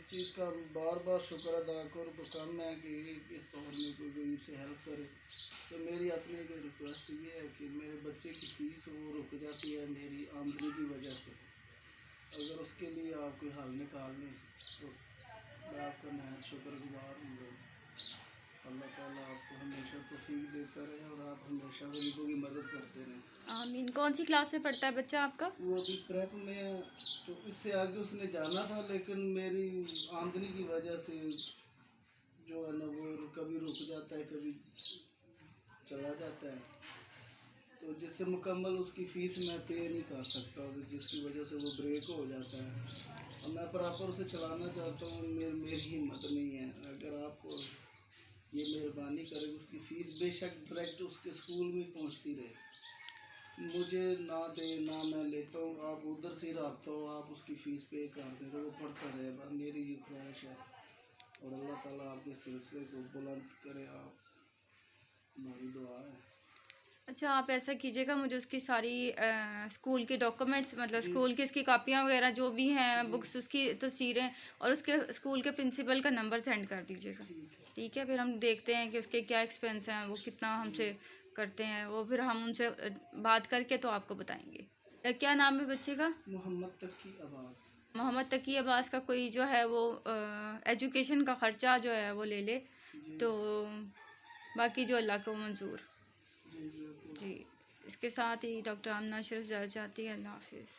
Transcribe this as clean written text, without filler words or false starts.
چیز کا بار بار شکر ادا کروں تو کم ہے کہ اس دور میں کوئی غریب سے ہیلپ کرے. تو میری اپنی ریکویسٹ یہ ہے کہ میرے بچے کی فیس وہ رک جاتی ہے میری آمدنی کی وجہ سے. اگر اس کے لیے آپ کوئی حل نکال لیں تو میں آپ کا نہایت شکر گزار ہوں گا. اللہ تعالیٰ آپ کو ہمیشہ توفیق دیتا رہے اور آپ ہمیشہ غریبوں کی مدد کرتے رہیں. آمین. کون سی کلاس میں پڑھتا ہے بچہ آپ کا؟ وہ ابھی پریپ میں ہے. تو اس سے آگے اس نے جانا تھا لیکن میری آمدنی کی وجہ سے جو ہے نا وہ کبھی رک جاتا ہے کبھی چلا جاتا ہے. تو جس سے مکمل اس کی فیس میں پے نہیں کر سکتا جس کی وجہ سے وہ بریک ہو جاتا ہے. اور میں پراپر اسے چلانا چاہتا ہوں. میری ہمت نہیں ہے. اگر آپ کو یہ مہربانی کرے اس کی فیس بے شک ڈائریکٹ اس کے اسکول میں پہنچتی رہے. مجھے نہ دے نہ میں لیتا ہوں. آپ ادھر سے ہی رابطہ ہو آپ اس کی فیس پے کر دیں تو وہ پڑھتا رہے گا. میری یہ خواہش ہے اور اللہ تعالیٰ آپ کے سلسلے کو بلند کرے. آپ ہماری دعا ہے. اچھا آپ ایسا کیجیے گا مجھے اس کی ساری اسکول کے ڈاکومنٹس مطلب جی اسکول کی اس کی کاپیاں وغیرہ جو بھی ہیں جی بکس اس کی تصویریں اور اس کے اسکول کے پرنسپل کا نمبر سینڈ کر دیجیے گا. ٹھیک ہے. ٹھیک ہے. پھر ہم دیکھتے ہیں کہ اس کے کیا ایکسپینس ہیں وہ کتنا ہم سے کرتے ہیں وہ پھر ہم ان سے بات کر کے تو آپ کو بتائیں گے. کیا نام ہے بچے کا؟ محمد تقی عباس. محمد تقی عباس کا کوئی جو ہے وہ ایجوکیشن کا خرچہ جو ہے وہ لے لے جی تو باقی جو اللہ کو منظور. جی بالکل. جی اس کے ساتھ ہی ڈاکٹر آمنہ اشرف جاتی ہے. اللہ حافظ.